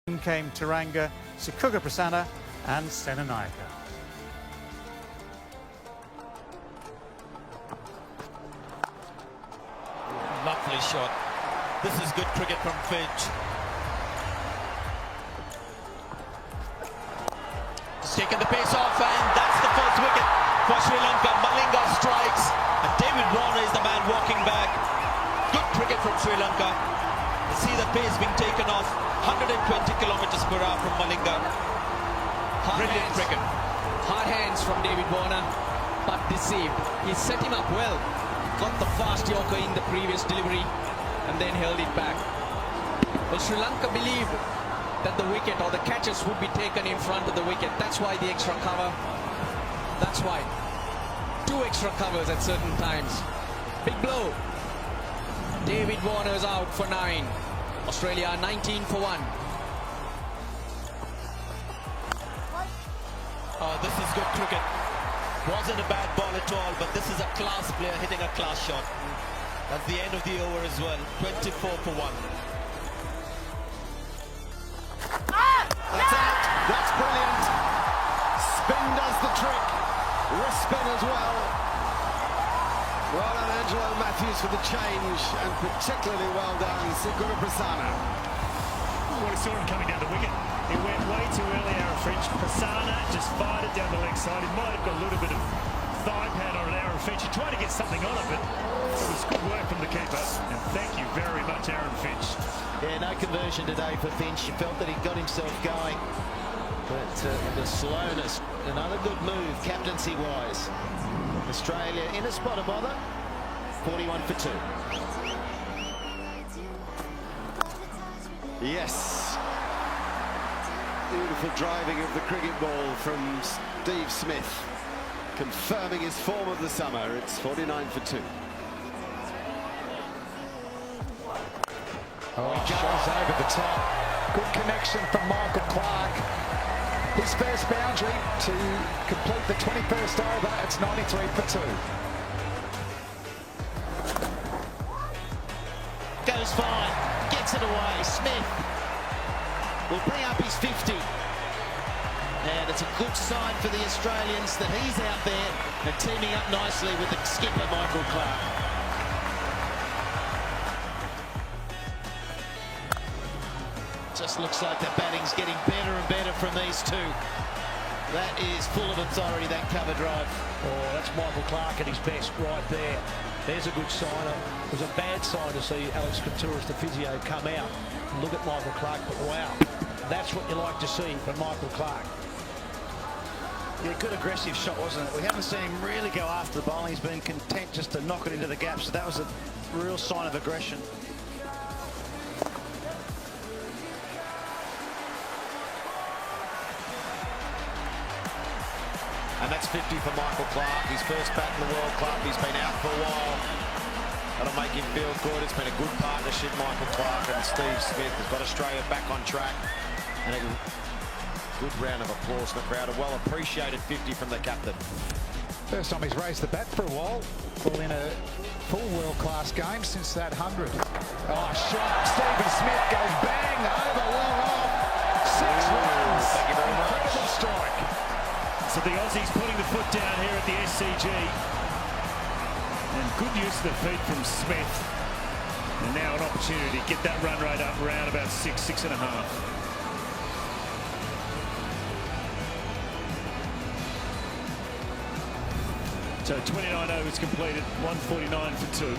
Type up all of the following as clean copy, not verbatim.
In came Taranga, Sikuga Prasanna and Senanayake. Lovely shot. This is good cricket from Finch. He's taken the pace off, and that's the first wicket for Sri Lanka. Malinga strikes, and David Warner is the man walking back. Good cricket from Sri Lanka. You see the pace being taken off. 120 kilometers per hour from Malinga. Brilliant cricket. Hard hands from David Warner, but deceived. He set him up well. Got the fast Yorker in the previous delivery and then held it back. Well, Sri Lanka believed that the wicket or the catches would be taken in front of the wicket. That's why the extra cover. That's why. 2 extra covers at certain times. Big blow. David Warner's out for 9. Australia 19 for 1. Oh, this is good cricket. Wasn't a bad ball at all, but this is a class player hitting a class shot. That's the end of the over as well. 24 for 1. That's out. That's brilliant. Spin does the trick. Wrist spin as well. Well done, Angelo Matthews, for the change, and particularly well done, Sikuga Prasanna. Well, he saw him coming down the wicket. He went way too early, Aaron Finch. Prasanna just fired it down the leg side. He might have got a little bit of thigh pad on it, Aaron Finch. He tried to get something on it, but it was good work from the keeper. And thank you very much, Aaron Finch. Yeah, no conversion today for Finch. He felt that he got himself going. But the slowness, another good move, captaincy-wise. Australia in a spot of bother. 41 for 2. Yes. Beautiful driving of the cricket ball from Steve Smith, confirming his form of the summer. It's 49 for 2. Oh, he goes over the top. Good connection from Michael Clark. His first boundary to complete the 21st over. It's 93 for 2. Goes fine, gets it away. Smith will bring up his 50. And it's a good sign for the Australians that he's out there and teaming up nicely with the skipper, Michael Clark. Just looks like the batting's getting better and better from these two. That is full of authority, that cover drive. Oh, that's Michael Clark at his best right there. There's a good sign. It was a bad sign to see Alex Kountouris, the physio, come out and look at Michael Clark, but wow, that's what you like to see from Michael Clark. Yeah, good aggressive shot, wasn't it? We haven't seen him really go after the bowling. He's been content just to knock it into the gap, so that was a real sign of aggression. And that's 50 for Michael Clark. His first bat in the World Club. He's been out for a while. That'll make him feel good. It's been a good partnership, Michael Clark and Steve Smith. Has got Australia back on track. And a good round of applause from the crowd. A well-appreciated 50 from the captain. First time he's raised the bat for a while. Well, in a full world-class game since that 100. Oh, shot. Stephen Smith goes bang over, long off. 6 runs. Thank you very much. Incredible strike. So the Aussies putting the foot down here at the SCG. And good use of the feet from Smith. And now an opportunity to get that run rate up around about 6.5. So 29 overs completed, 149 for 2.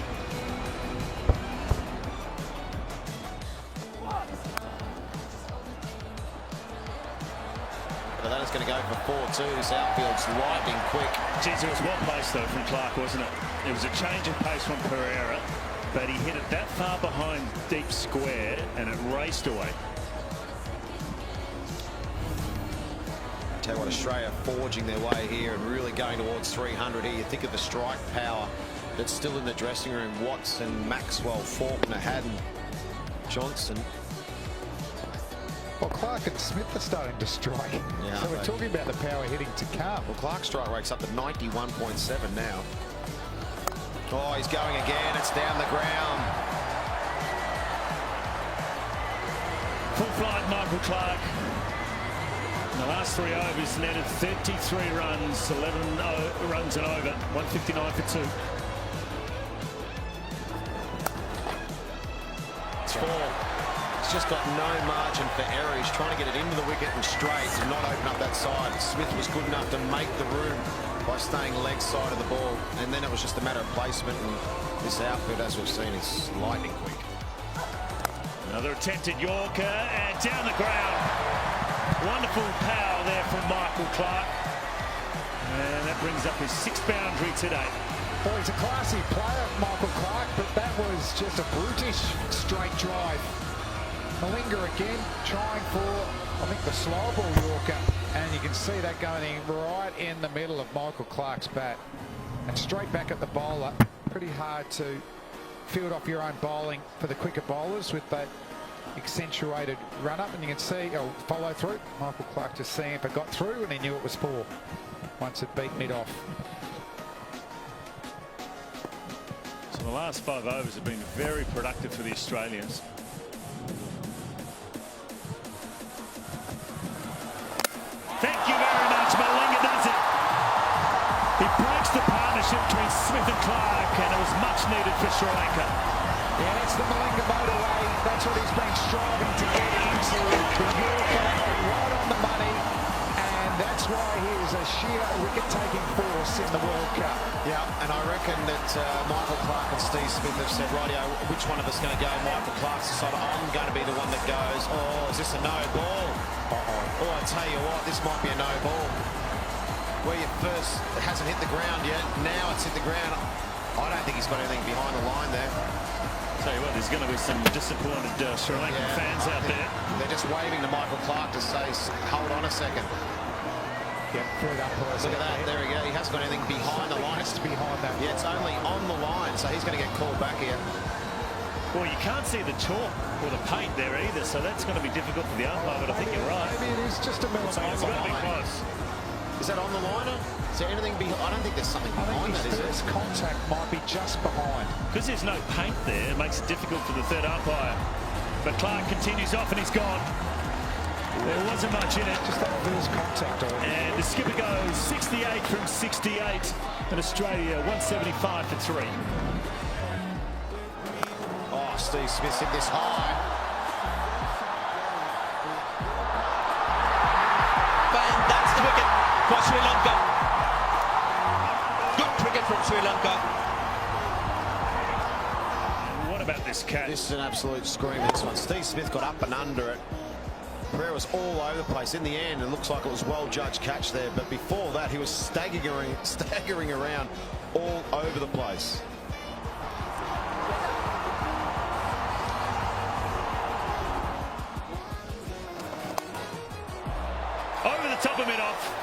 But that is going to go for 4-2. This outfield's lightning quick. Geez, it was well placed though from Clark, wasn't it? It was a change of pace from Pereira, but he hit it that far behind deep square and it raced away. Tell you what, Australia forging their way here and really going towards 300 here. You think of the strike power that's still in the dressing room. Watson, Maxwell, Faulkner, Haddon, Johnson. Well, Clark and Smith are starting to strike. Yeah, so we're talking about the power hitting to come. Well, Clark's strike rate's up to 91.7 now. Oh, he's going again. It's down the ground. Full flight Michael Clark. In the last 3 overs, netted 33 runs, 11 runs and over, 159 for 2. It's 4. He's just got no margin for error. He's trying to get it into the wicket and straight and not open up that side. Smith was good enough to make the room by staying leg side of the ball, and then it was just a matter of placement, and this outfield, as we've seen, is lightning quick. Another attempted Yorker and down the ground. Wonderful power there from Michael Clark. And that brings up his 6th boundary today. Well, he's a classy player, Michael Clark, but that was just a brutish straight drive. Malinga again trying for, I think, the slow ball Yorker, and you can see that going right in the middle of Michael Clark's bat. And straight back at the bowler. Pretty hard to field off your own bowling for the quicker bowlers with that accentuated run up, and you can see follow through. Michael Clark just seeing if it got through, and he knew it was 4 once it beat mid off. So the last 5 overs have been very productive for the Australians. Thank you very much. Malinga does it. He breaks the partnership between Smith and Clark, and it was much needed for Sri Lanka. Yeah, that's the Malinga motorway. That's what he's been striving to get into. The Yorker right on the money, and that's why he is a sheer wicket-taking force in the World Cup. Yeah, and I reckon that Michael Clark and Steve Smith have said, rightio, which one of us is going to go? Michael Clark's decided, I'm going to be the one that goes. Oh, is this a no ball? Oh, I tell you what, this might be a no ball. Where you first, it hasn't hit the ground yet. Now it's hit the ground. I don't think he's got anything behind the line there. Tell you what, there's going to be some disappointed Sri Lankan fans out there. They're just waving to Michael Clark to say, hold on a second. Yeah, third umpire. Look at that, there we go. He hasn't got anything behind the line. It's behind that. Yeah, it's only on the line, so he's going to get called back here. Well, you can't see the chalk or the paint there either, so that's going to be difficult for the umpire, but I think you're right. Maybe it is just a millimetre It's going to be behind. close. Is that on the liner? Is there anything behind? I don't think there's something behind that, is there? His contact might be just behind. Because there's no paint there, it makes it difficult for the third umpire. But Clark continues off and he's gone. There wasn't much in it. Just that reverse contact. And the skipper goes 68 from 68, and Australia 175 for 3. Oh, Steve Smith hit this high. And that's the wicket for Sri Lanka. Good cricket from Sri Lanka. What about this catch? This is an absolute scream, this one. Steve Smith got up and under it. Pereira was all over the place. In the end, it looks like it was well-judged catch there, but before that, he was staggering around all over the place. Over the top of mid-off.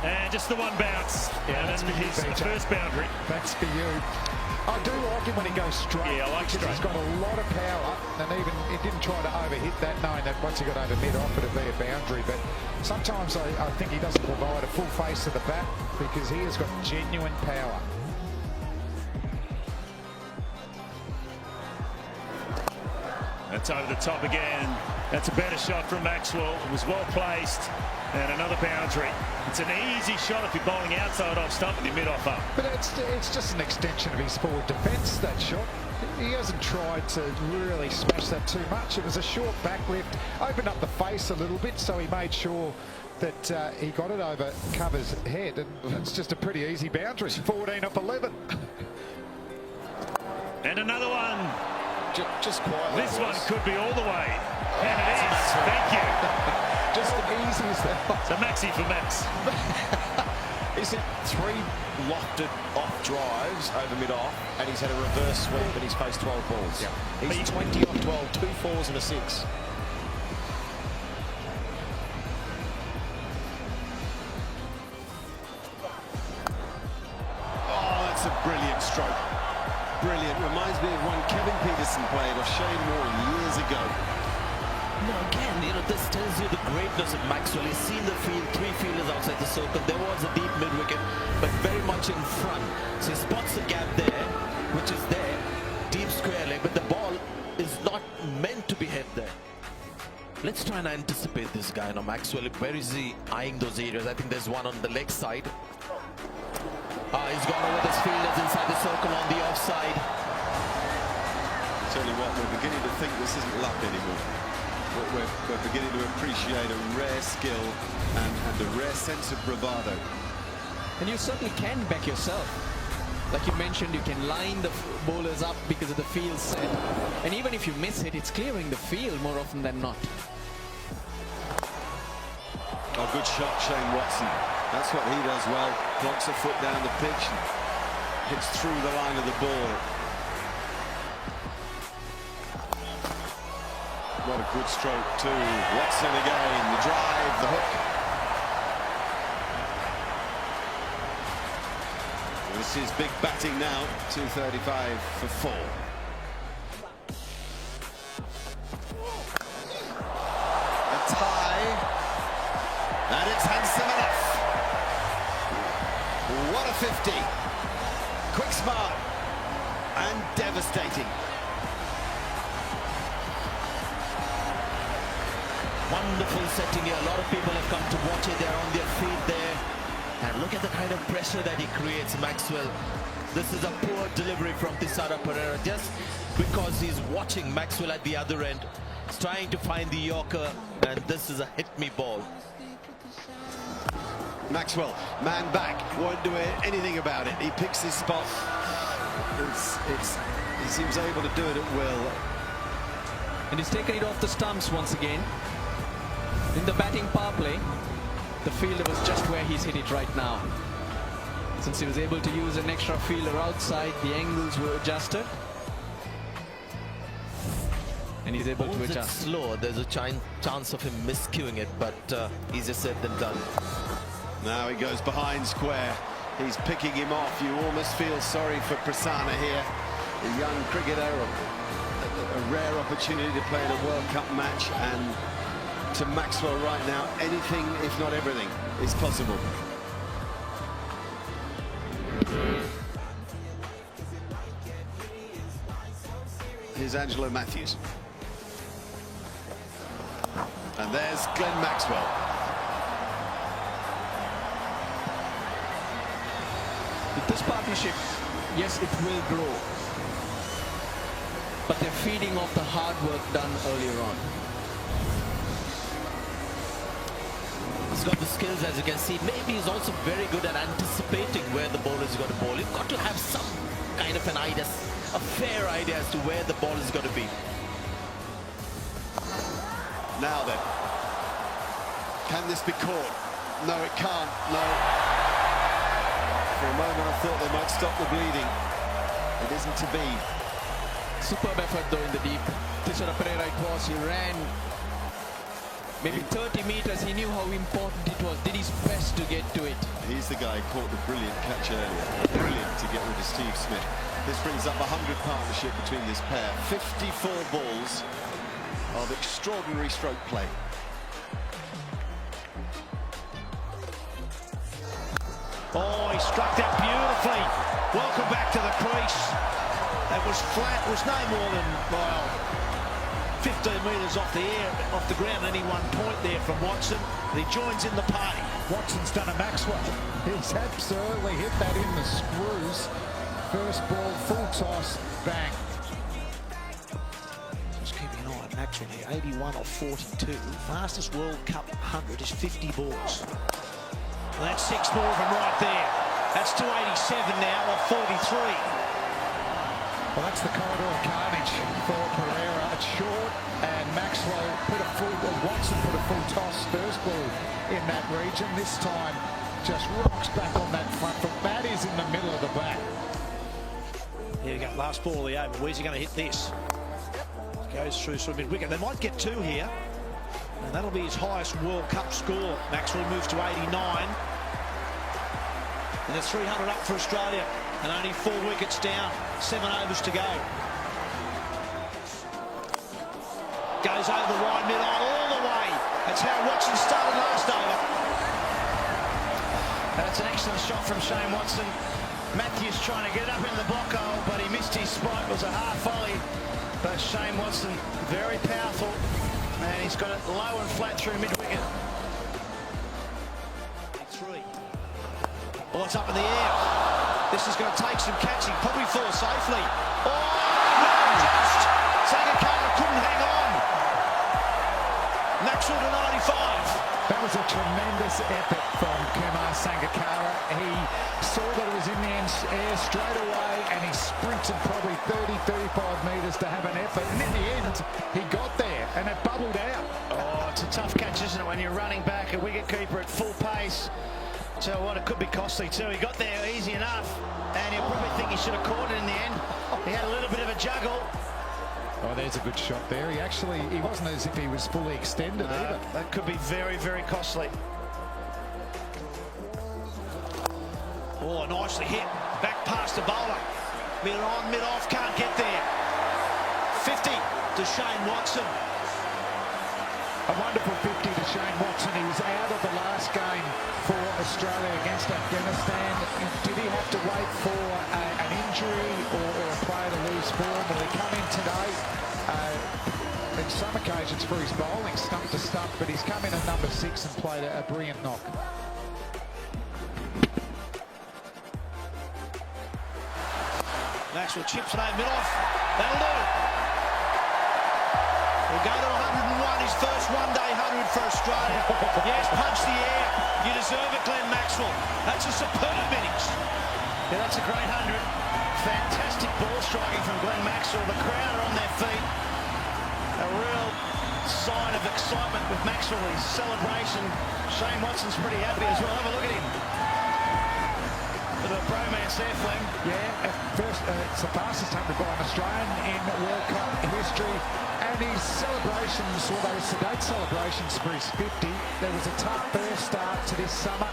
And just the one bounce. Yeah, and then his first boundary. That's for you. I do like him when he goes straight. Yeah, I like straight. He's got a lot of power, and even he didn't try to overhit that, knowing that once he got over mid-off, it'd be a boundary. But sometimes I think he doesn't provide a full face of the bat because he has got genuine power. That's over the top again. That's a better shot from Maxwell. It was well placed. And another boundary. It's an easy shot if you're bowling outside off stump with your mid-off up. But it's just an extension of his forward defence, that shot. He hasn't tried to really smash that too much. It was a short back lift, opened up the face a little bit, so he made sure that he got it over Cover's head. And it's just a pretty easy boundary. 14 off 11. And another one. Just quietly. This one could be all the way. And it is. Thank you. Just easy as that. So Maxi for Max. He's hit 3 lofted off drives over mid-off, and he's had a reverse sweep, and he's faced 12 balls. Yeah. He's 20 off 12, 2 4s and a 6. Oh, that's a brilliant stroke. Brilliant. Reminds me of one Kevin Peterson played or Shane Warne years ago. No, again, this tells you the greatness of Maxwell. He's seen the field, 3 fielders outside the circle. There was a deep mid-wicket, but very much in front. So he spots the gap there, which is there, deep square leg, but the ball is not meant to be hit there. Let's try and anticipate this guy now. Maxwell, where is he eyeing those areas? I think there's one on the leg side. He's gone over the fielders inside the circle on the offside. Tell you what, we're beginning to think this isn't luck anymore. We're beginning to appreciate a rare skill and a rare sense of bravado. And you certainly can back yourself. Like you mentioned, you can line the bowlers up because of the field set. And even if you miss it, it's clearing the field more often than not. Oh, good shot, Shane Watson. That's what he does well. Blocks a foot down the pitch and hits through the line of the ball. What a good stroke too. Watson again, the drive, the hook. This is big batting now, 235 for 4. A tie, and it's handsome enough. What a 50. Quick, smart, and devastating. Wonderful setting here. A lot of people have come to watch it. They're on their feet there. And look at the kind of pressure that he creates, Maxwell. This is a poor delivery from Thisara Perera just because he's watching Maxwell at the other end. He's trying to find the Yorker, and this is a hit-me ball. Maxwell, man back, won't do anything about it. He picks his spot. He seems able to do it at will. And he's taken it off the stumps once again. In the batting power play, the fielder was just where he's hit it right now. Since he was able to use an extra fielder outside, the angles were adjusted. And he's able to adjust. Slow, there's a chance of him miscuing it, but easier said than done. Now he goes behind square. He's picking him off. You almost feel sorry for Prasanna here. A young cricketer, a rare opportunity to play in a World Cup match, and to Maxwell right now, anything, if not everything, is possible. Here's Angelo Matthews. And there's Glenn Maxwell. With this partnership, yes, it will grow. But they're feeding off the hard work done earlier on. He's got the skills, as you can see. Maybe he's also very good at anticipating where the ball is going to bowl. You've got to have some kind of an idea, a fair idea as to where the ball is going to be. Now then, can this be caught? No, it can't. No. For a moment, I thought they might stop the bleeding. It isn't to be. Superb effort though in the deep. Thisara Perera it was. He ran maybe 30 meters. He knew how important it was. Did his best to get to it. He's the guy who caught the brilliant catch earlier. Brilliant to get rid of Steve Smith. This brings up 100 partnership between this pair. 54 balls of extraordinary stroke play. Oh, he struck that beautifully. Welcome back to the crease. It was flat. It was no more than, well, 15 metres off the air, off the ground at any one point there from Watson. He joins in the party. Watson's done a Maxwell. He's absolutely hit that in the screws. First ball, full toss, bang. Just keeping an eye on Maxwell here. 81 off 42. Fastest World Cup 100 is 50 balls. And that's 6 more of them right there. That's 287 now off 43. Well, that's the corridor of carnage for Perera. It's short, and Maxwell put a full, Watson put a full toss first ball in that region. This time, just rocks back on that front foot. That is in the middle of the bat. Here we go, last ball of the over. Where's he going to hit this? Goes through sort of mid-wicket. They might get 2 here. And that'll be his highest World Cup score. Maxwell moves to 89. And there's 300 up for Australia. And only 4 wickets down. 7 overs to go. Goes over the wide mid-on all the way. That's how Watson started last over. That's an excellent shot from Shane Watson. Matthews trying to get up in the block hole, but he missed his spot. It was a half volley. But Shane Watson, very powerful. And he's got it low and flat through mid-wicket. 3. Oh, it's up in the air. This is going to take some catching. Probably fall safely. Oh, no, just. Sangakkara couldn't hang on. Maxwell to 95. That was a tremendous effort from Kumar Sangakkara. He saw that it was in the air straight away and he sprinted probably 30-35 metres to have an effort. And in the end, he got there and it bubbled out. Oh, it's a tough catch, isn't it, when you're running back a wicketkeeper at full pace. Tell you what, it could be costly too. He got there easy enough and you'll probably think he should have caught it in the end. He had a little bit of a juggle. Oh, there's a good shot there. He wasn't as if he was fully extended either. That could be very, very costly. Oh, nicely hit. Back past the bowler. Mid on, mid off, can't get there. 50 to Shane Watson. A wonderful 50 to Shane Watson. He was out of the last game for Australia against Afghanistan. Did he have to wait for an injury or a player to lose form? Will he come in today? In some occasions for his bowling, stump to stump, but he's come in at number 6 and played a brilliant knock. Maxwell chips it over mid-off. That'll do it. We'll go to 101, his first one-day 100 for Australia. Yes, punch the air. You deserve it, Glenn Maxwell. That's a superb innings. Yeah, that's a great 100. Fantastic ball striking from Glenn Maxwell. The crowd are on their feet. A real sign of excitement with Maxwell. His celebration. Shane Watson's pretty happy as well. Have a look at him. Bit of a bromance there, Flem. Yeah, at first, it's the fastest 100 by an Australian in World Cup history. And his celebrations, well, those sedate celebrations for his 50. There was a tough first start to this summer.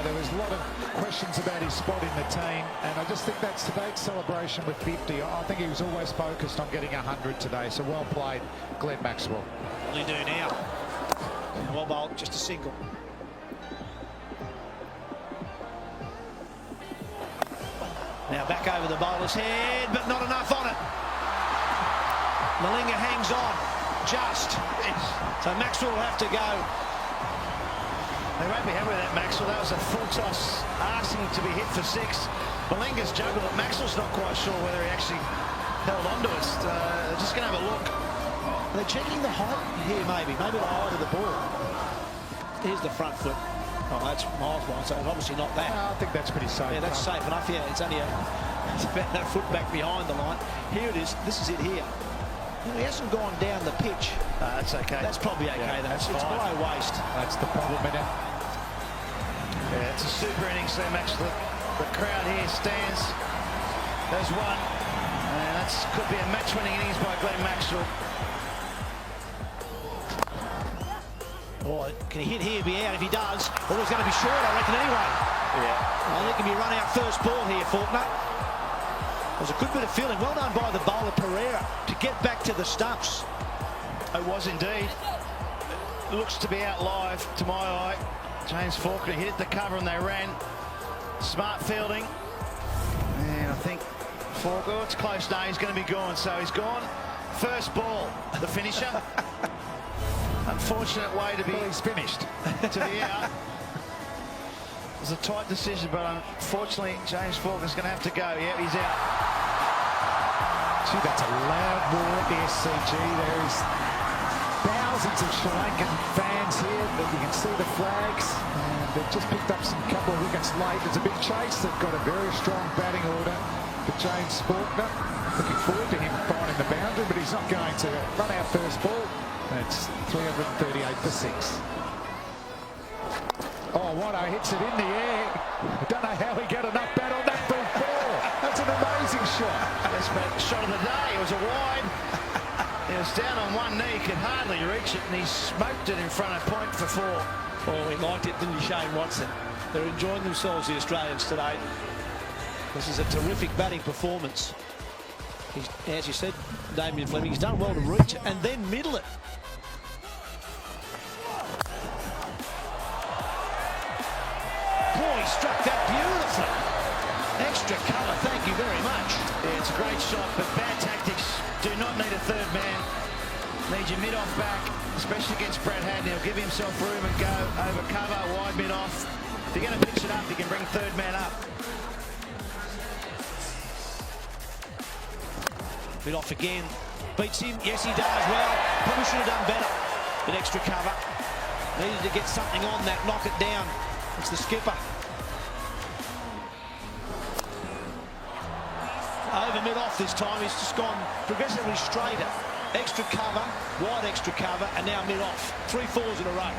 There was a lot of questions about his spot in the team, and I just think that sedate celebration with 50, I think he was always focused on getting 100 today, so well played, Glenn Maxwell. What will he do now? Well bowled, just a single. Now back over the bowler's head, but not enough on it. Malinga hangs on, just. So Maxwell will have to go. They won't be happy with that, Maxwell. That was a full toss, asking to be hit for 6. Malinga's juggled it. Maxwell's not quite sure whether he actually held onto it. Just going to have a look. They're checking the height here, maybe the height of the ball. Here's the front foot. Oh, that's miles wide, so it's obviously not that. I think that's pretty safe. Yeah, that's safe enough. Yeah, it's only it's about that foot back behind the line. Here it is. This is it here. Well, he hasn't gone down the pitch. That's okay. That's probably okay. Yeah, It's fine. below waist. That's the problem in it. Yeah, it's a super innings there, Maxwell. The crowd here stands. There's one. And that could be a match-winning innings by Glenn Maxwell. Oh, can he hit here, be out? If he does, well, it's going to be short, I reckon, anyway. Yeah. I think he'll be run out first ball here, Faulkner. It was a good bit of feeling. Well done by the bowler, Pereira, to get back to the stumps. It was indeed. It looks to be out live, to my eye. James Faulkner hit the cover and they ran. Smart fielding. And I think Faulkner, it's close now, he's going to be gone. So he's gone. First ball, the finisher. Unfortunate way to be... Well, he's finished. To be out. It was a tight decision, but unfortunately, James Faulkner's going to have to go. Yeah, he's out. Gee, that's a loud roar at the SCG. There's thousands of Sri Lankan fans here. You can see the flags. And they've just picked up some couple of wickets late. There's a big chase. They've got a very strong batting order for James Faulkner. Looking forward to him finding the boundary, but he's not going to run out first ball. That's 338 for 6. Oh, Watto hits it in the air. I don't know how he got enough bat on that for 4. That's an amazing shot. Yes, but shot of the day. It was a wide. He was down on one knee, could hardly reach it, and he smoked it in front of point for 4. Oh, he liked it, didn't he, Shane Watson? They're enjoying themselves, the Australians, today. This is a terrific batting performance. He's, as you said, Damien Fleming, he's done well to reach it and then middle it. Boy, he struck that beautifully. Extra colour, thank you very much. Yeah, it's a great shot, but bad tactics. Do not need a third man. Need your mid-off back, especially against Brad Haddon. He'll give himself room and go over cover, wide mid-off. If you're going to pitch it up, you can bring third man up. Mid-off again. Beats him. Yes, he does. Well, probably should have done better. Bit extra cover. Needed to get something on that, knock it down. It's the skipper. Over mid-off this time. He's just gone progressively straighter. Extra cover, wide extra cover, and now mid-off. 3 fours in a row.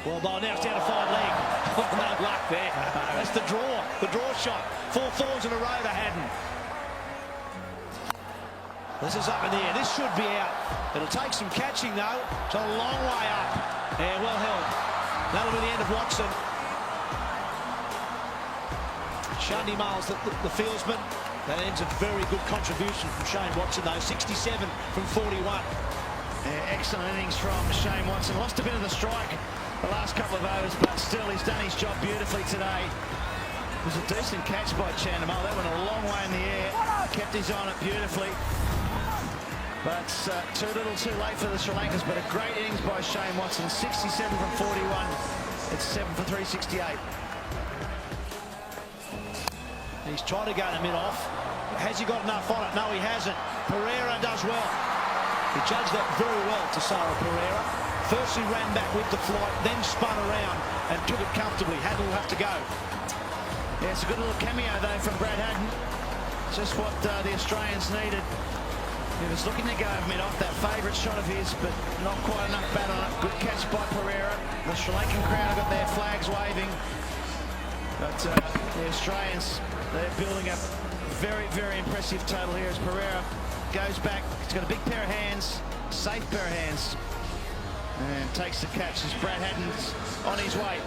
Well, now it's down to 5 leg. No luck there. That's the draw shot. 4 fours in a row to Haddon. This is up in the air. This should be out. It'll take some catching, though. It's a long way up. Yeah, well held. That'll be the end of Watson. Shandy Miles, the fieldsman. That ends a very good contribution from Shane Watson, though. 67 from 41. Yeah, excellent innings from Shane Watson. Lost a bit of the strike the last couple of overs, but still he's done his job beautifully today. It was a decent catch by Chandimal. That went a long way in the air. Kept his eye on it beautifully. But too little too late for the Sri Lankans, but a great innings by Shane Watson. 67 from 41. It's 7 for 368. He's trying to go to mid-off. Has he got enough on it? No, he hasn't. Pereira does well. He judged that very well to Sarah Pereira. First he ran back with the flight, then spun around and took it comfortably. Haddon will have to go. Yeah, it's a good little cameo, though, from Brad Haddon. Just what the Australians needed. He was looking to go mid-off, that favourite shot of his, but not quite enough bat on it. Good catch by Pereira. The Sri Lankan crowd got their flags waving. But the Australians, they're building up very, very impressive total here as Pereira goes back. He's got a big pair of hands, safe pair of hands, and takes the catch as Brad Haddon's on his way.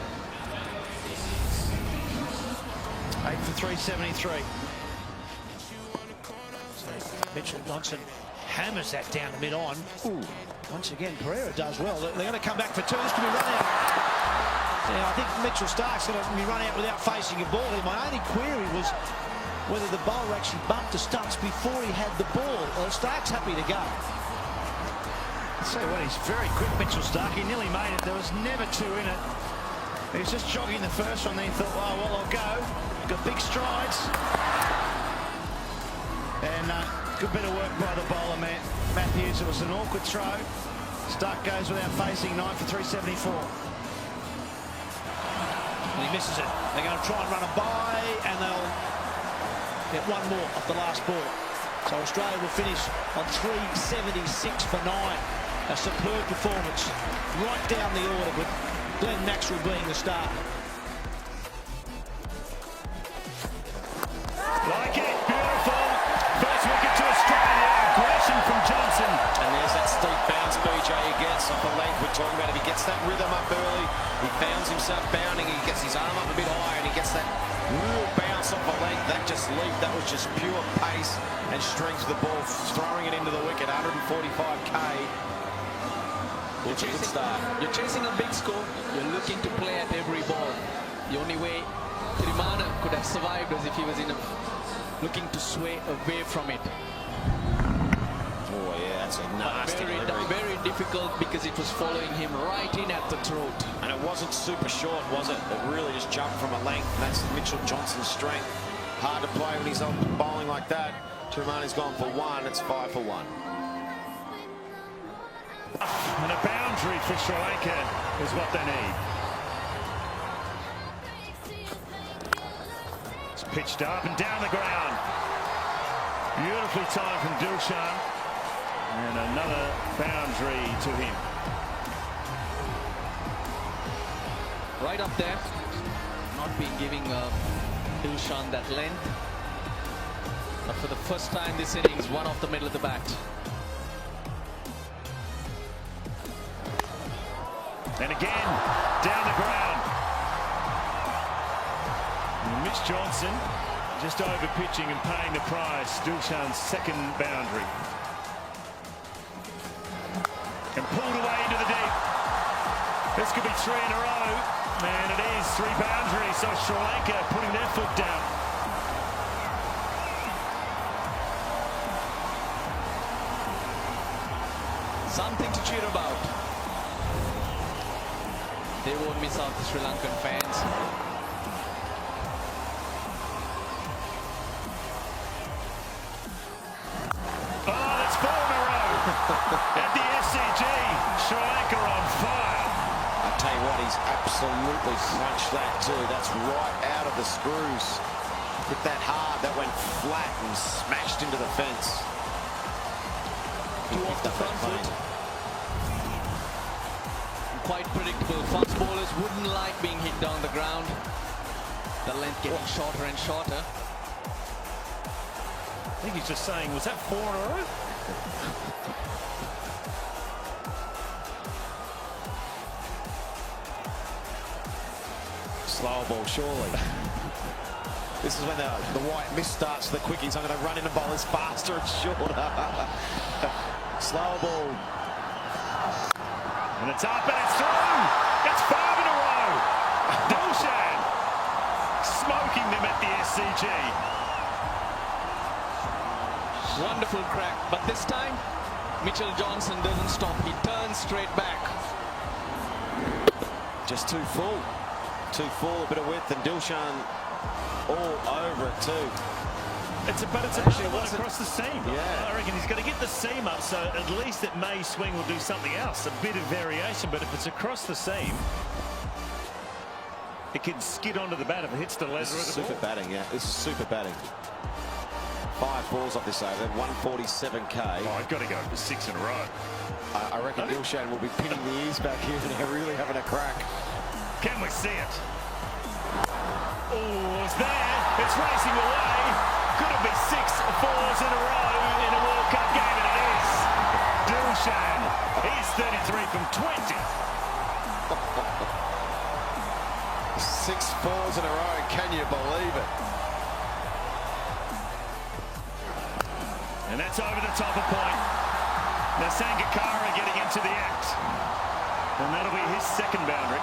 8 for 373. Mitchell Johnson hammers that down to mid-on. Once again, Pereira does well. They're going to come back for 2. This could be run out. Yeah, I think Mitchell Stark's going to be run out without facing a ball. My only query was whether the bowler actually bumped the stumps before he had the ball. Well, Stark's happy to go. I'll tell you what, he's very quick, Mitchell Stark. He nearly made it. There was never 2 in it. He was just jogging the first one, then he thought, oh, well, I'll go. Got big strides. And good bit of work by the bowler, Matthews. It was an awkward throw. Stark goes without facing, 9 for 374. And he misses it. They're going to try and run a by, and they'll get 1 more off the last ball. So Australia will finish on 376 for 9. A superb performance right down the order, with Glenn Maxwell being the star. Like it, beautiful. First wicket to Australia. Aggression from Johnson. And there's that steep bounce BJ he gets off the leg. We're talking about if he gets that rhythm up early, he finds himself bounding, he gets his arm up a bit higher, and he gets that real bounce off the leg. That just leaped. That was just pure pace and strength of the ball, throwing it into the wicket. 145k. Which is a good start. You're chasing a big score. You're looking to play at every ball. The only way Thirumanne could have survived was if he was looking to sway away from it. Oh yeah, that's a nasty delivery. Very difficult, because it was following him right in at the throat. And it wasn't super short, was it? It really just jumped from a length. And that's Mitchell Johnson's strength. Hard to play when he's bowling like that. Thirumanne's gone for 1. It's 5 for 1. And a boundary for Sri Lanka is what they need. It's pitched up and down the ground. Beautifully timed from Dilshan. And another boundary to him. Right up there. Not been giving Dilshan that length. But for the first time this innings, 1 off the middle of the bat. And again, down the ground. And Mitch Johnson just over pitching and paying the price. Dilshan's second boundary. And pulled away into the deep. This could be 3 in a row. And it is 3 boundaries. So Sri Lanka putting their foot down. Something to cheer about. They won't miss out, the Sri Lankan fans. Oh, that's 4 in a row. At the SCG, Sri Lanka on fire. I tell you what, he's absolutely crunched that too. That's right out of the screws. Hit that hard, that went flat and smashed into the fence. Two off the front foot. Quite predictable. Fast bowlers wouldn't like being hit down the ground. The length getting shorter and shorter. I think he's just saying, was that 4 in a row? Slower ball, surely. This is when the white mist starts the quickies. I'm going to run into bowlers faster and shorter. Slower ball. And it's up and it's through. It's 5 in a row. Dilshan smoking them at the SCG. Wonderful crack, but this time Mitchell Johnson doesn't stop. He turns straight back. Just too full. Too full, a bit of width, and Dilshan all over it too. But it's actually one across the seam. Yeah. I reckon he's got to get the seam up, so at least it may swing or do something else. A bit of variation, but if it's across the seam, it can skid onto the bat if it hits the leather of the Super ball. batting, yeah. This is super batting. 5 balls off this over, 147k. Oh, I've got to go for 6 in a row. I reckon Dilshan will be pinning the ears back here and they're really having a crack. Can we see it? Oh, it's there. It's racing away. Could it be 6 fours in a row in a World Cup game? And it is. Dilshan, he's 33 from 20. 6 fours in a row, can you believe it? And that's over the top of point. Now Sangakkara getting into the act. And that'll be his second boundary.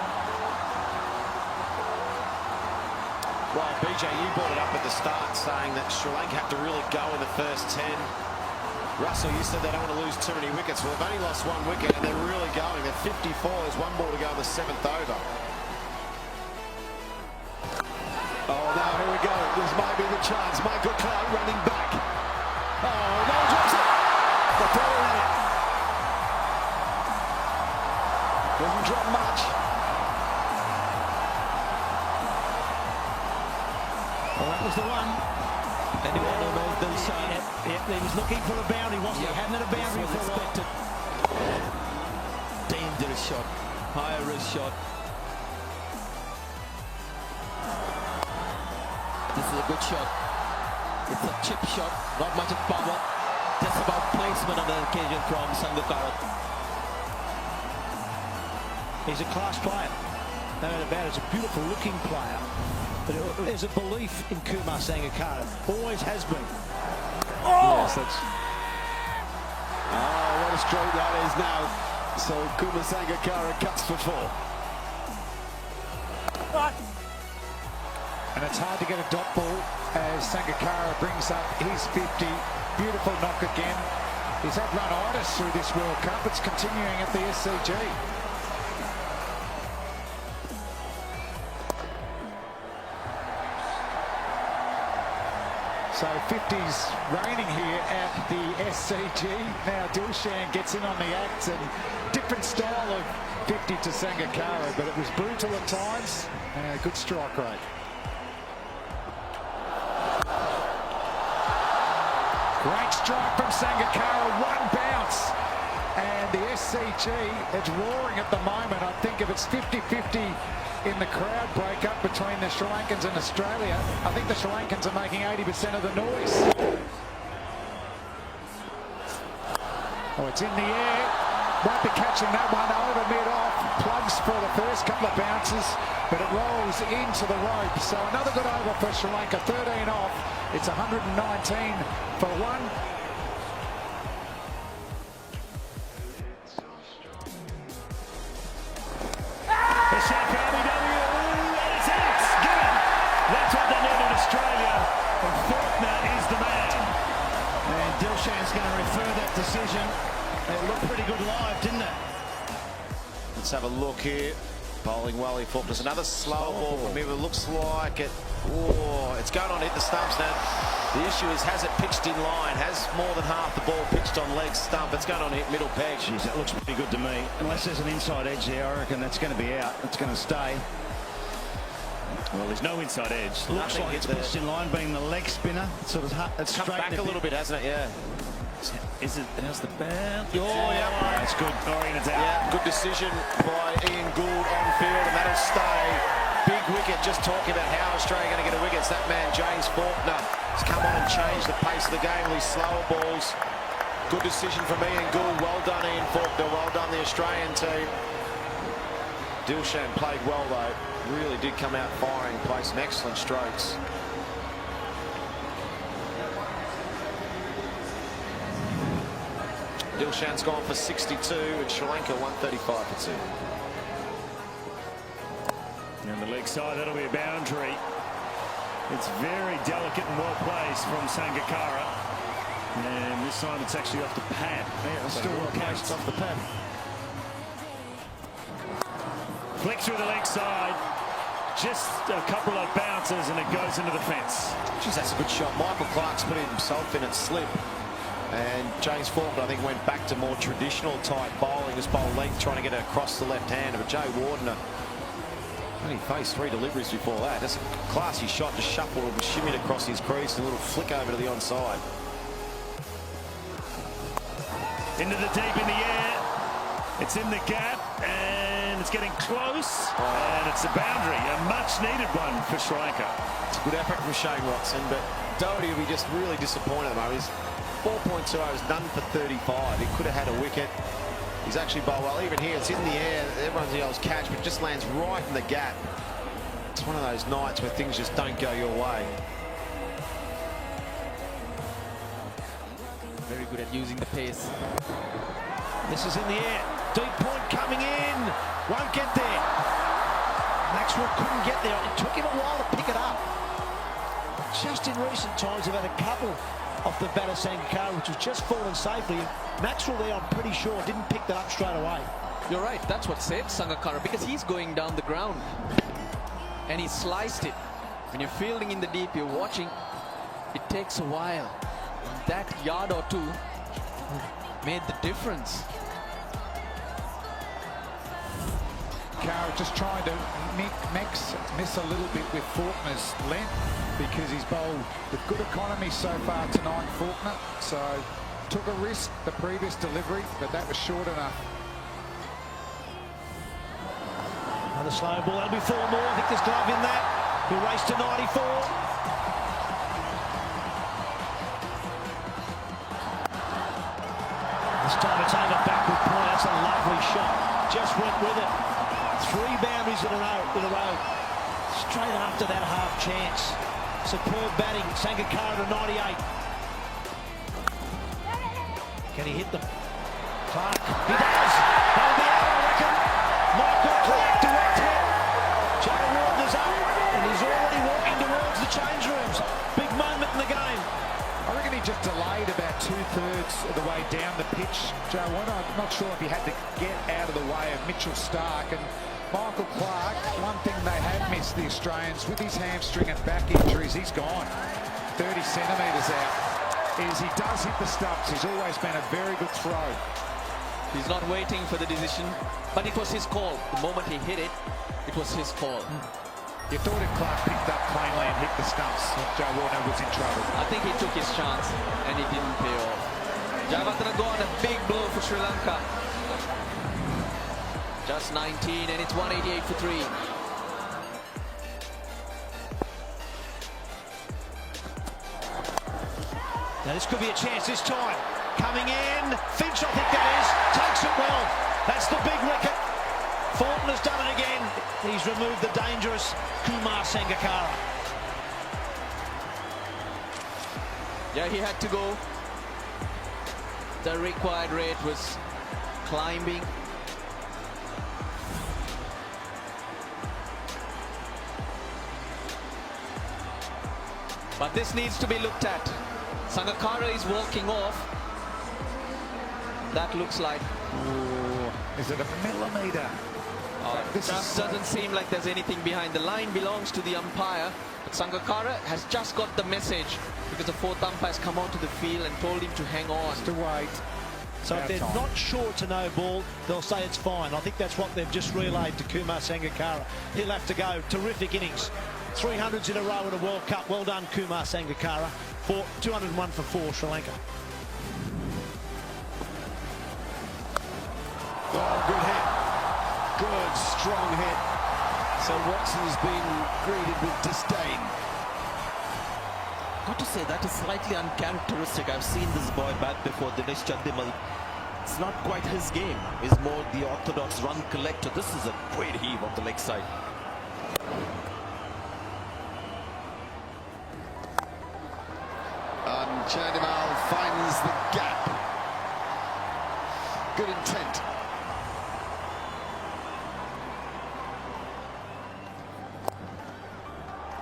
Well, BJ, you brought it up at the start saying that Sri Lanka have to really go in the first 10. Russell, you said they don't want to lose too many wickets. Well, they've only lost 1 wicket and they're really going. They're 54. There's 1 ball to go in the 7th over. Oh, now here we go. This might be the chance. Michael Clarke running back. Oh, no, drops it. The ball in it. Doesn't drop much. Well, that was the one. Anyone who knows Dilshan? Yep, he was looking for a boundary, wasn't he? Hadn't had a boundary for a while. Dangerous shot. High risk shot. This is a good shot. It's a chip shot. Not much of power. Just about placement on the occasion from Sangakkara. He's a class player. No doubt about it. He's a beautiful looking player. But there's a belief in Kumar Sangakkara. Always has been. Oh! Yes, that's... Oh, what a stroke that is now. So Kumar Sangakkara cuts for 4. And it's hard to get a dot ball as Sangakkara brings up his 50. Beautiful knock again. He's had run-itis through this World Cup. It's continuing at the SCG. So 50's reigning here at the SCG. Now Dilshan gets in on the act, and different style of 50 to Sangakkara, but it was brutal at times and a good strike rate. Great strike from Sangakkara, 1 bounce. And the SCG, it's roaring at the moment. I think if it's 50-50 in the crowd breakup between the Sri Lankans and Australia, I think the Sri Lankans are making 80% of the noise. Oh, it's in the air. Won't be catching that one over mid-off. Plugs for the first couple of bounces, but it rolls into the rope. So another good over for Sri Lanka, 13 off. It's 119 for 1. That's what they need in Australia. And Faulkner is the man. And Dilshan's going to refer that decision It looked pretty good live, didn't it? Let's have a look here. Bowling well, he Faulkner. Another slow ball from him. It looks like it. Oh, it's going on to hit the stumps now. The issue is, has it pitched in line? Has more than half the ball pitched on leg stump? It's going on to hit middle peg. Jeez, that looks pretty good to me. Unless there's an inside edge there, I reckon that's going to be out. It's going to stay. Well, there's no inside edge. Looks like it's pitched in line, being the leg spinner. It's sort of It's come back a little bit, hasn't it? Yeah. Is it? How's the band? Oh, yeah. That's good. Orient, it's out. Yeah, good decision by Ian Gould on field, and that'll stay. Big wicket. Just talking about how Australia are going to get a wicket. It's that man, James Faulkner, has come on and changed the pace of the game with these slower balls. Good decision from Ian Gould. Well done, Ian Faulkner. Well done, the Australian team. Dilshan played well, though. Really did come out firing, play some excellent strokes. Dilshan's gone for 62 and Sri Lanka 135 for 2. And the leg side, that'll be a boundary. It's very delicate and well placed from Sangakkara. And this time it's actually off the pad. Yeah, it's still well placed off the pad. Flick through the leg side. Just a couple of bounces and it goes into the fence. Jeez, that's a good shot. Michael Clark's put himself in at slip. And James Faulkner, I think, went back to more traditional type bowling, just bowl length, trying to get it across the left hand. But Jay Warden only faced 3 deliveries before that. That's a classy shot, just shuffled and shimmied across his crease, and a little flick over to the onside. Into the deep in the air. It's in the gap and it's getting close. And it's a boundary, a much needed one for Sri Lanka. It's a good effort from Shane Watson, but Doherty will be just really disappointed at the moment. He's 4.2 overs, none for 35. He could have had a wicket. He's actually bowled well. Even here, it's in the air. Everyone's yells catch, but it just lands right in the gap. It's one of those nights where things just don't go your way. Very good at using the pace. This is in the air. Deep point coming in. Won't get there. Maxwell couldn't get there. It took him a while to pick it up. Just in recent times, they've had a couple off the batter Sangakkara, which was just fallen safely. Maxwell there, I'm pretty sure, didn't pick that up straight away. You're right, that's what saved Sangakkara, because he's going down the ground and he sliced it. When you're fielding in the deep, you're watching, it takes a while. And that yard or two made the difference. Kara just trying to miss a little bit with Faulkner's length, because he's bowled with good economy so far tonight, Faulkner. So took a risk the previous delivery, but that was short enough. Another slow ball. That'll be 4 more. I think there's glove in that. He'll race to 94. This time it's over backward point. That's a lovely shot. Just went with it. 3 boundaries in a row. Straight after that half chance. Superb batting. Sangakkara to 98. Can he hit them? Clark. He does. That'll be out, I reckon. Michael Clark direct hit. Joe Warden is up, and he's already walking towards the change rooms. Big moment in the game. I reckon he just delayed about 2/3 of the way down the pitch, Joe Warden. I'm not sure if he had to get out of the way of Mitchell Starc. And Michael Clark, one thing they have missed, the Australians, with his hamstring and back injuries, he's gone 30 centimetres out. He does hit the stumps. He's always been a very good throw. He's not waiting for the decision, but it was his call. The moment he hit it, it was his call. You thought if Clark picked up plainly and hit the stumps, Joe Warner was in trouble. I think he took his chance and he didn't pay off. Jayawardene got a big blow for Sri Lanka. Just 19 and it's 188 for 3. Now this could be a chance this time. Coming in, Finch I think that is, takes it well. That's the big wicket. Faulkner's done it again. He's removed the dangerous Kumar Sangakkara. Yeah, he had to go. The required rate was climbing. But this needs to be looked at. Sangakkara is walking off. That looks like... Ooh, is it a millimetre? This doesn't seem like there's anything behind. The line belongs to the umpire, but Sangakkara has just got the message because the fourth umpire has come onto the field and told him to hang on. Just to wait. So if they're not sure it's a no ball, they'll say it's fine. I think that's what they've just relayed to Kumar Sangakkara. He'll have to go. Terrific innings. 300s in a row in a World Cup. Well done, Kumar Sangakkara. 201 for 4, Sri Lanka. Oh, good hit. Good, strong hit. So Watson's been greeted with disdain. Got to say, that is slightly uncharacteristic. I've seen this boy bat before, Dinesh Chandimal. It's not quite his game. He's more the orthodox run collector. This is a great heave on the leg side. And Chandimal finds the gap. Good intent.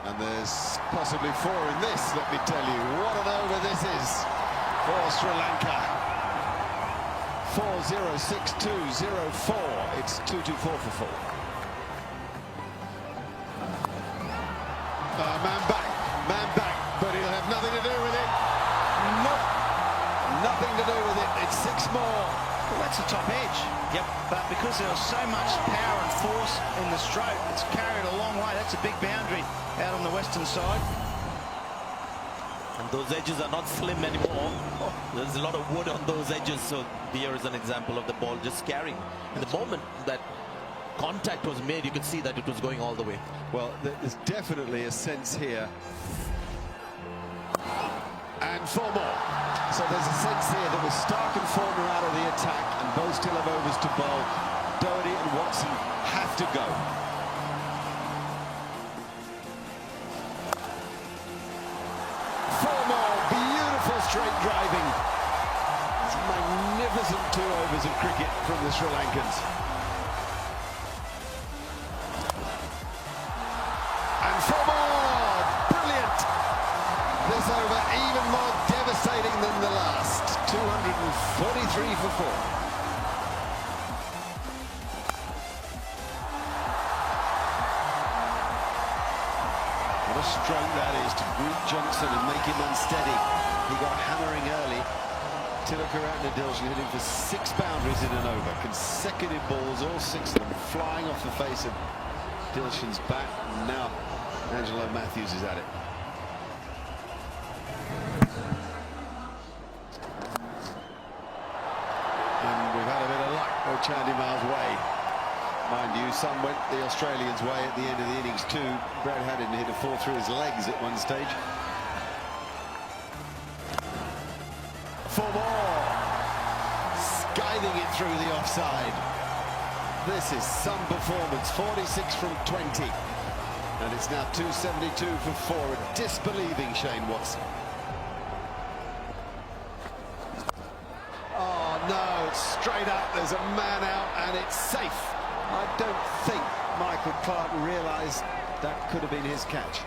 And there's possibly 4 in this, let me tell you. What an over this is for Sri Lanka. 4-0-6-2-0-4. It's 2-2-4 for 4. Man back, but he'll have nothing to do with it. Nope, nothing to do with it. It's 6 more. Well, that's a top edge. Yep. But because there was so much power and force in the stroke, it's carried a long way. That's a big boundary out on the western side. And those edges are not slim anymore. There's a lot of wood on those edges. So here is an example of the ball just carrying. And the moment that contact was made, you could see that it was going all the way. Well, there's definitely a sense here. And 4 more. So there's a sense here that with Stark and Form are out of the attack and both still have overs to bowl, Doherty and Watson have to go. Straight driving. It's magnificent 2 overs of cricket from the Sri Lankans. And 4 more! Brilliant! This over even more devastating than the last. 243 for 4. What a stroke that is to greet Johnson and make him unsteady. He got hammering early. Tilakaratne Dilshan hitting for 6 boundaries in an over. Consecutive balls, all 6 of them flying off the face of Dilshan's bat. And now Angelo Matthews is at it. And we've had a bit of luck go Chandimal's way. Mind you, some went the Australians' way at the end of the innings too. Brad Haddin hit a 4 through his legs at one stage. 4 more. Scything it through the offside. This is some performance. 46 from 20. And it's now 272 for 4. A disbelieving Shane Watson. Oh no, it's straight up. There's a man out and it's safe. I don't think Michael Clarke realised that could have been his catch.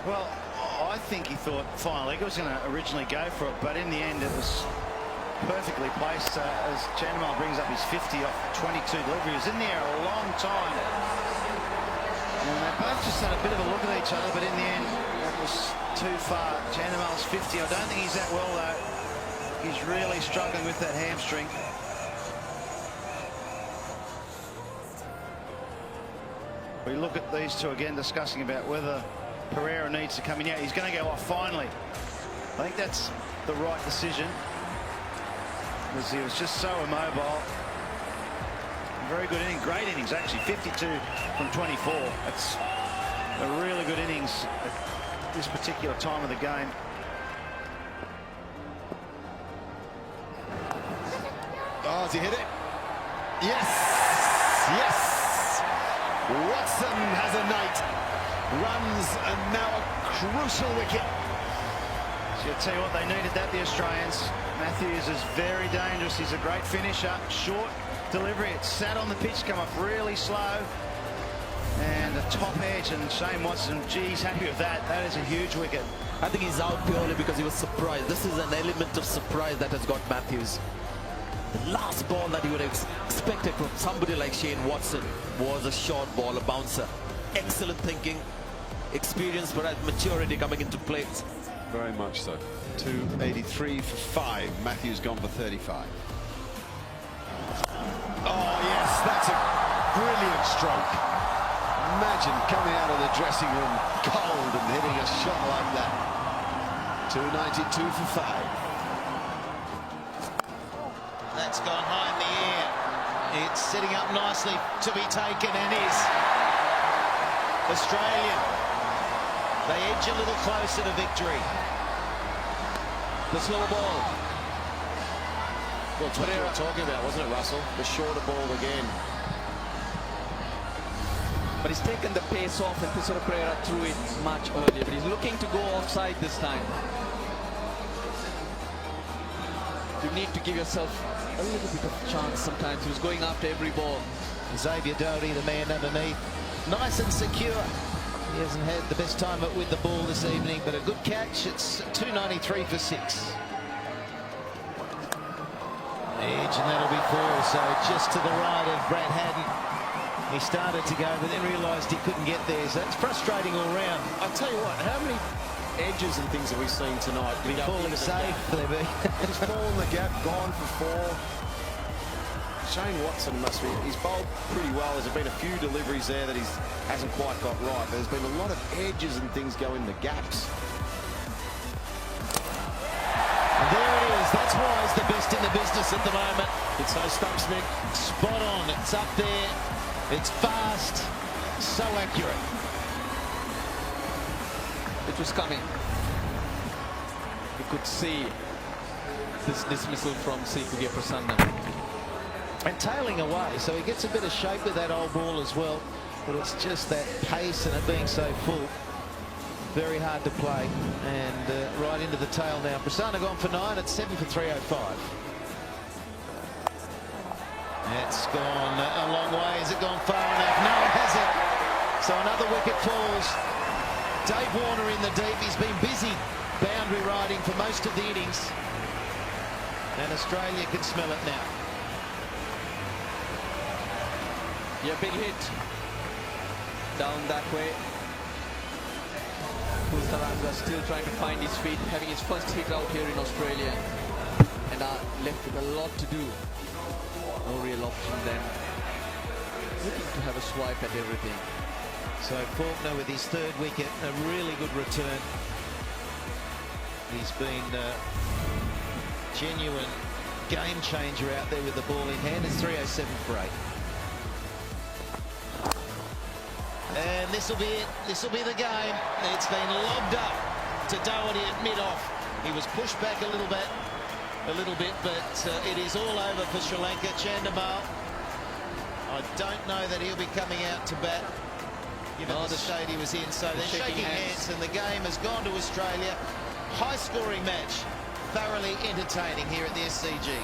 Well, I think he thought final leg was going to originally go for it, but in the end it was perfectly placed as Chandimal brings up his 50 off 22 delivery. He was in the air a long time. And they both just had a bit of a look at each other, but in the end that was too far. Chandimal's 50. I don't think he's that well though. He's really struggling with that hamstring. We look at these two again discussing about whether Pereira needs to come in. Yeah, he's going to go off finally. I think that's the right decision because he was just so immobile. Very good inning, great innings actually. 52 from 24. That's a really good innings at this particular time of the game. Oh, has he hit it? Yes! Yes! Watson has a night. Runs and now a crucial wicket. So I'll tell you what, they needed that, the Australians. Matthews is very dangerous. He's a great finisher. Short delivery. It sat on the pitch, come off really slow. And a top edge, and Shane Watson, geez, happy with that. That is a huge wicket. I think he's out purely because he was surprised. This is an element of surprise that has got Matthews. The last ball that you would have expected from somebody like Shane Watson was a short ball, a bouncer. Excellent thinking, experience, but maturity coming into play. Very much so. 283 for 5. Matthews gone for 35. Oh, yes, that's a brilliant stroke. Imagine coming out of the dressing room cold and hitting a shot like that. 292 for 5. That's gone high in the air. It's setting up nicely to be taken and is. Australia, they edge a little closer to victory. The slow ball. Well, that's what you were talking about, wasn't it, Russell? The shorter ball again. But he's taken the pace off and Thisara Pereira threw it much earlier. But he's looking to go offside this time. You need to give yourself a little bit of chance sometimes. He was going after every ball. Xavier Doherty, the man underneath, nice and secure. He hasn't had the best time with the ball this evening, but a good catch. It's 293 for 6. Edge, and that'll be 4, so just to the right of Brad Haddon. He started to go, but then realised he couldn't get there, so it's frustrating all round. I'll tell you what, how many edges and things have we seen tonight? Be falling safe, there be. He's fallen the gap, gone for 4. Shane Watson must be, he's bowled pretty well. There's been a few deliveries there that he hasn't quite got right. There's been a lot of edges and things go in the gaps. And there it is. That's why he's the best in the business at the moment. It's those stumps, Nick. Spot on. It's up there. It's fast. So accurate. It was coming. You could see this dismissal from Sikuge Prasanna. And tailing away, so he gets a bit of shape with that old ball as well. But it's just that pace and it being so full. Very hard to play. And right into the tail now. Prasanna gone for 9. It's 7 for 305. It's gone a long way. Has it gone far enough? No, it hasn't. So another wicket falls. Dave Warner in the deep. He's been busy boundary riding for most of the innings. And Australia can smell it now. Yeah, big hit. Down that way. Kultaranga still trying to find his feet, having his first hit out here in Australia. And are left with a lot to do. No real option then. Looking to have a swipe at everything. So Faulkner with his 3rd wicket, a really good return. He's been a genuine game changer out there with the ball in hand. It's 307 for 8. And this will be it. This will be the game. It's been lobbed up to Doherty at mid-off. He was pushed back a little bit, but it is all over for Sri Lanka. Chandimal, I don't know that he'll be coming out to bat, given the state he was in. So they're shaking hands, and the game has gone to Australia. High-scoring match, thoroughly entertaining here at the SCG.